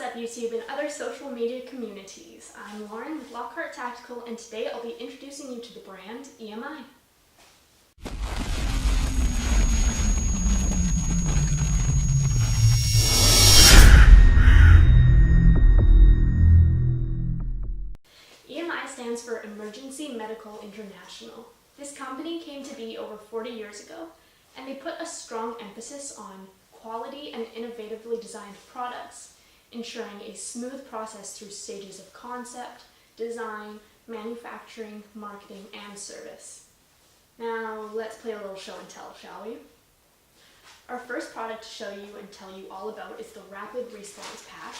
up YouTube and other social media communities? I'm Lauren with Lockhart Tactical, and today I'll be introducing you to the brand EMI. EMI stands for Emergency Medical International. This company came to be over 40 years ago, and they put a strong emphasis on quality and innovatively designed products, ensuring a smooth process through stages of concept, design, manufacturing, marketing, and service. Now, let's play a little show and tell, shall we? Our first product to show you and tell you all about is the Rapid Response Pack.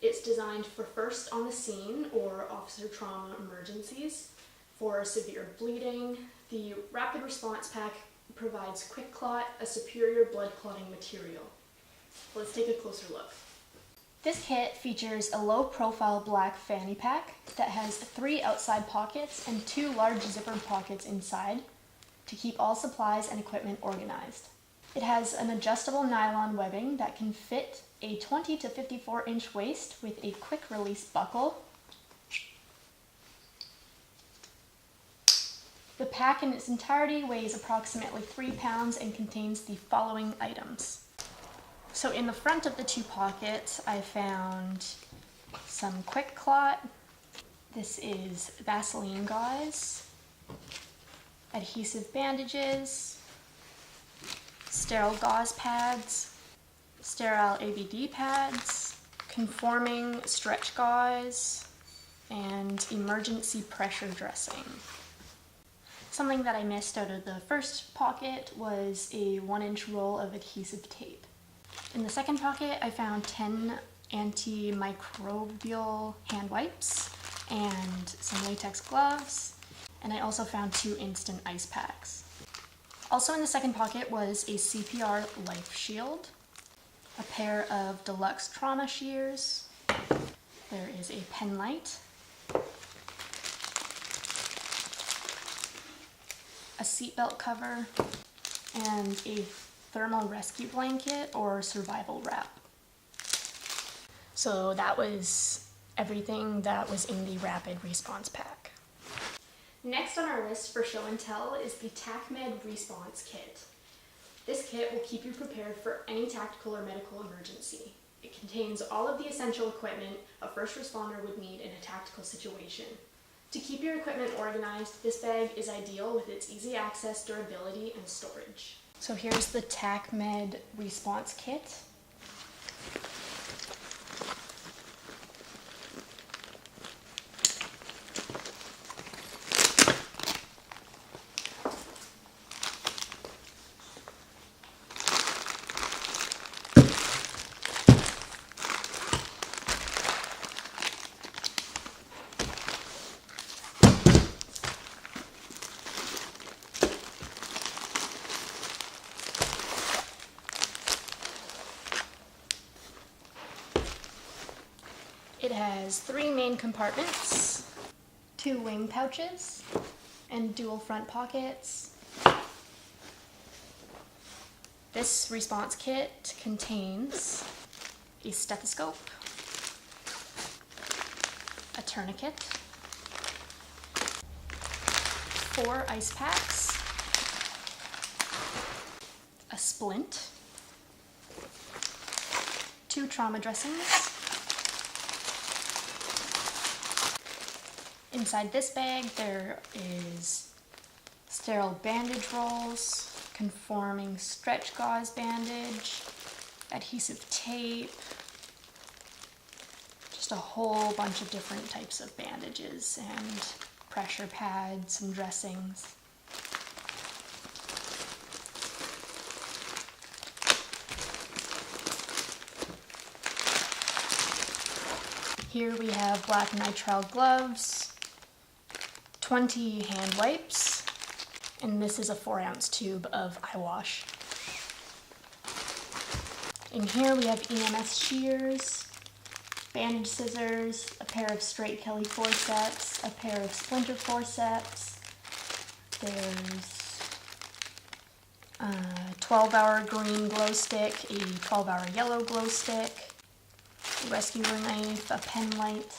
It's designed for first on the scene or officer trauma emergencies. For severe bleeding, the Rapid Response Pack provides Quick Clot, a superior blood clotting material. Let's take a closer look. This kit features a low-profile black fanny pack that has 3 outside pockets and 2 large zippered pockets inside to keep all supplies and equipment organized. It has an adjustable nylon webbing that can fit a 20 to 54 inch waist with a quick release buckle. The pack in its entirety weighs approximately 3 pounds and contains the following items. So in the front of the 2 pockets, I found some Quick Clot. This is Vaseline gauze, adhesive bandages, sterile gauze pads, sterile ABD pads, conforming stretch gauze, and emergency pressure dressing. Something that I missed out of the first pocket was a 1-inch roll of adhesive tape. In the second pocket, I found 10 antimicrobial hand wipes and some latex gloves, and I also found 2 instant ice packs. Also in the second pocket was a CPR life shield, a pair of deluxe Trama shears, there is a pen light, a seatbelt cover, and a thermal rescue blanket or survival wrap. So that was everything that was in the Rapid Response Pack. Next on our list for show and tell is the TACMed Response Kit. This kit will keep you prepared for any tactical or medical emergency. It contains all of the essential equipment a first responder would need in a tactical situation. To keep your equipment organized, this bag is ideal with its easy access, durability, and storage. So here's the TACMed Response Kit. It has 3 main compartments, 2 wing pouches, and dual front pockets. This response kit contains a stethoscope, a tourniquet, 4 ice packs, a splint, 2 trauma dressings. Inside this bag there is sterile bandage rolls, conforming stretch gauze bandage, adhesive tape, just a whole bunch of different types of bandages and pressure pads and dressings. Here we have black nitrile gloves, 20 hand wipes, and this is a 4-ounce tube of eye wash. In here we have EMS shears, bandage scissors, a pair of straight Kelly forceps, a pair of splinter forceps, there's a 12-hour green glow stick, a 12-hour yellow glow stick, a rescuer knife, a pen light.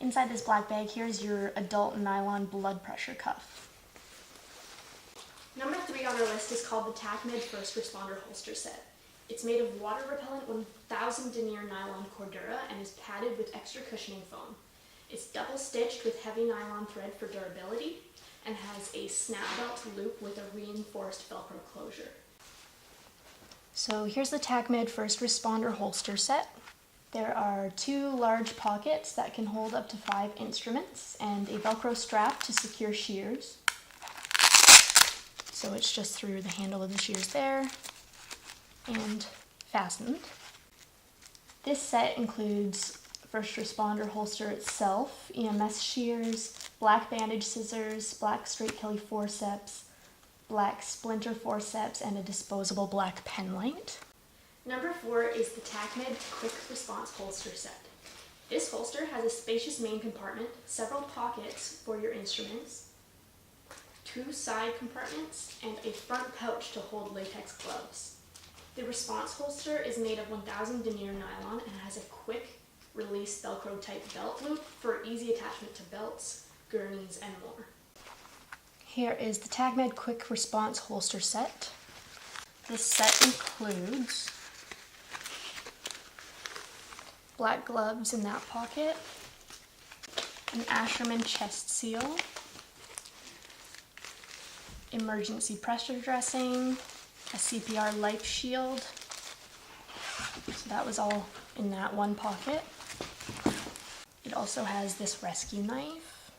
Inside this black bag, here's your adult nylon blood pressure cuff. Number 3 on our list is called the TACMED First Responder Holster Set. It's made of water-repellent 1000 denier nylon cordura and is padded with extra cushioning foam. It's double-stitched with heavy nylon thread for durability and has a snap belt loop with a reinforced Velcro closure. So here's the TACMED First Responder Holster Set. There are 2 large pockets that can hold up to 5 instruments and a Velcro strap to secure shears. So it's just through the handle of the shears there and fastened. This set includes first responder holster itself, EMS shears, black bandage scissors, black straight Kelly forceps, black splinter forceps, and a disposable black pen light. Number 4 is the TACMED Quick Response Holster Set. This holster has a spacious main compartment, several pockets for your instruments, 2 side compartments, and a front pouch to hold latex gloves. The response holster is made of 1000 denier nylon and has a quick release Velcro type belt loop for easy attachment to belts, gurneys, and more. Here is the TACMED Quick Response Holster Set. This set includes black gloves in that pocket, an Asherman chest seal, emergency pressure dressing, a CPR life shield. So that was all in that one pocket. It also has this rescue knife,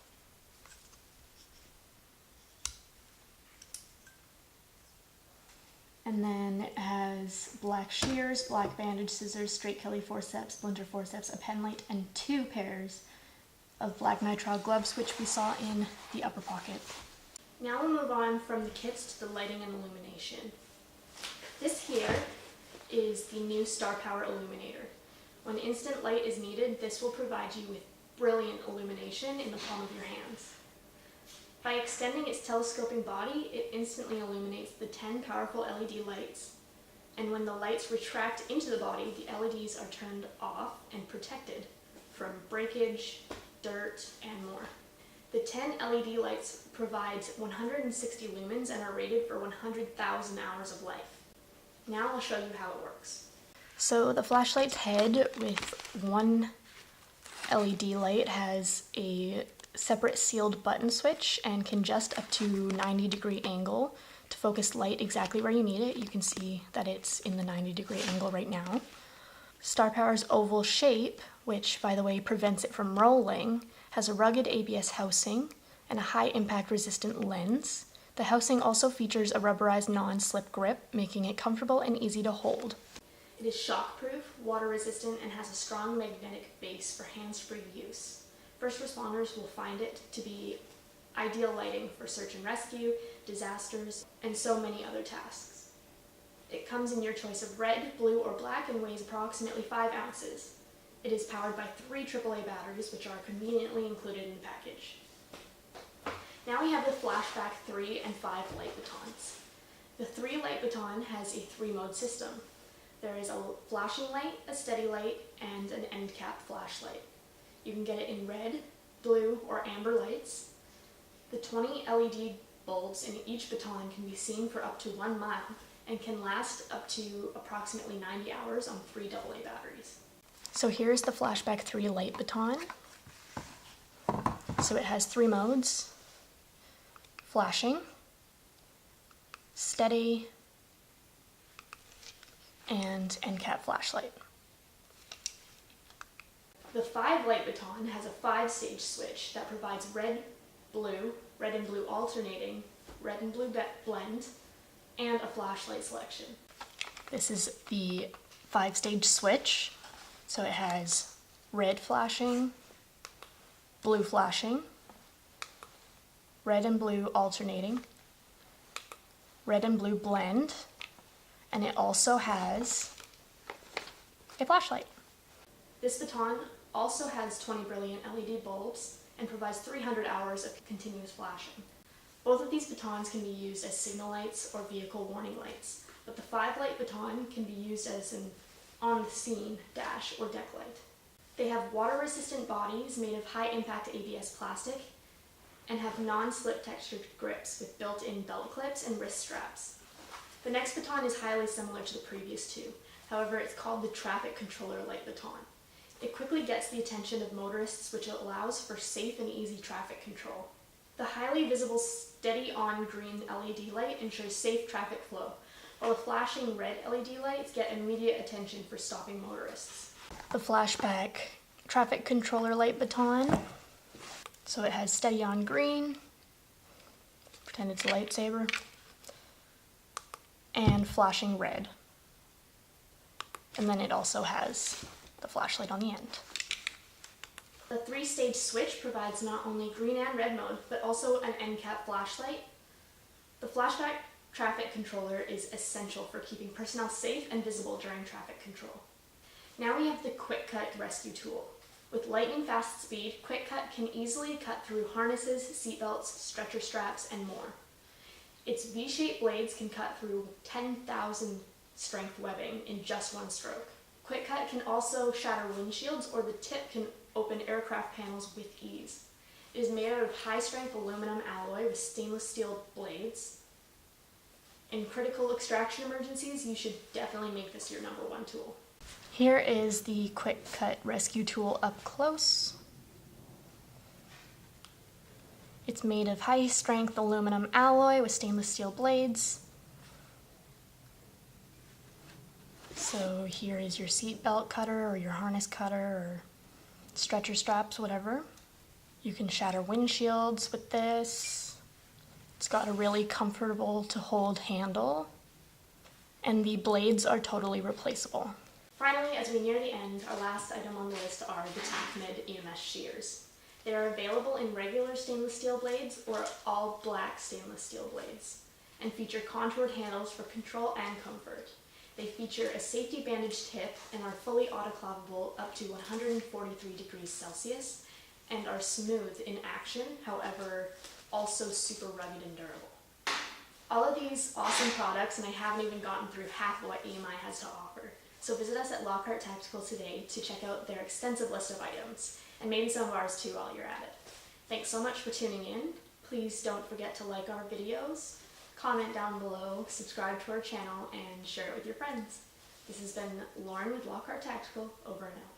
and then it has black shears, black bandage scissors, straight Kelly forceps, splinter forceps, a pen light, and 2 pairs of black nitrile gloves, which we saw in the upper pocket. Now we'll move on from the kits to the lighting and illumination. This here is the new Star Power Illuminator. When instant light is needed, this will provide you with brilliant illumination in the palm of your hands. By extending its telescoping body, it instantly illuminates the 10 powerful LED lights. And when the lights retract into the body, the LEDs are turned off and protected from breakage, dirt, and more. The 10 LED lights provide 160 lumens and are rated for 100,000 hours of life. Now I'll show you how it works. So the flashlight's head with one LED light has a separate sealed button switch and can adjust up to 90-degree angle to focus light exactly where you need it. You can see that it's in the 90-degree angle right now. Star Power's oval shape, which by the way prevents it from rolling, has a rugged ABS housing and a high impact resistant lens. The housing also features a rubberized non-slip grip, making it comfortable and easy to hold. It is shockproof, water resistant, and has a strong magnetic base for hands-free use. First responders will find it to be ideal lighting for search and rescue, disasters, and so many other tasks. It comes in your choice of red, blue, or black and weighs approximately 5 ounces. It is powered by 3 AAA batteries, which are conveniently included in the package. Now we have the Flashback 3 and 5 light batons. The 3 light baton has a 3-mode system. There is a flashing light, a steady light, and an end cap flashlight. You can get it in red, blue, or amber lights. The 20 LED bulbs in each baton can be seen for up to 1 mile and can last up to approximately 90 hours on 3 AA batteries. So here's the Flashback 3 light baton. So it has 3 modes: flashing, steady, and end cap flashlight. The 5 light baton has a 5-stage switch that provides red and blue alternating, red and blue blend, and a flashlight selection. This is the 5-stage switch. So it has red flashing, blue flashing, red and blue alternating, red and blue blend, and it also has a flashlight. This baton also has 20 brilliant LED bulbs and provides 300 hours of continuous flashing. Both of these batons can be used as signal lights or vehicle warning lights, but the 5 light baton can be used as an on the scene dash or deck light. They have water-resistant bodies made of high-impact ABS plastic and have non-slip textured grips with built-in belt clips and wrist straps. The next baton is highly similar to the previous two. However, it's called the Traffic Controller Light Baton. It quickly gets the attention of motorists, which allows for safe and easy traffic control. The highly visible steady-on green LED light ensures safe traffic flow, while the flashing red LED lights get immediate attention for stopping motorists. The Flashback Traffic Controller Light Baton. So it has steady-on green, pretend it's a lightsaber, and flashing red. And then it also has the flashlight on the end. The 3-stage switch provides not only green and red mode, but also an end cap flashlight. The Flashback Traffic Controller is essential for keeping personnel safe and visible during traffic control. Now we have the Quick Cut Rescue Tool. With lightning fast speed, Quick Cut can easily cut through harnesses, seatbelts, stretcher straps, and more. Its V-shaped blades can cut through 10,000 strength webbing in just one stroke. Quick Cut can also shatter windshields, or the tip can open aircraft panels with ease. It is made out of high-strength aluminum alloy with stainless steel blades. In critical extraction emergencies, you should definitely make this your #1 tool. Here is the Quick Cut Rescue Tool up close. It's made of high-strength aluminum alloy with stainless steel blades. So here is your seat belt cutter or your harness cutter or stretcher straps, whatever. You can shatter windshields with this. It's got a really comfortable to hold handle, and the blades are totally replaceable. Finally, as we near the end, our last item on the list are the Tacmid EMS shears. They are available in regular stainless steel blades or all black stainless steel blades, and feature contoured handles for control and comfort. They feature a safety bandage tip and are fully autoclavable up to 143 degrees Celsius and are smooth in action, however, also super rugged and durable. All of these awesome products, and I haven't even gotten through half of what EMI has to offer. So visit us at Lockhart Tactical today to check out their extensive list of items, and maybe some of ours too while you're at it. Thanks so much for tuning in. Please don't forget to like our videos, comment down below, subscribe to our channel, and share it with your friends. This has been Lauren with Lockhart Tactical, over and out.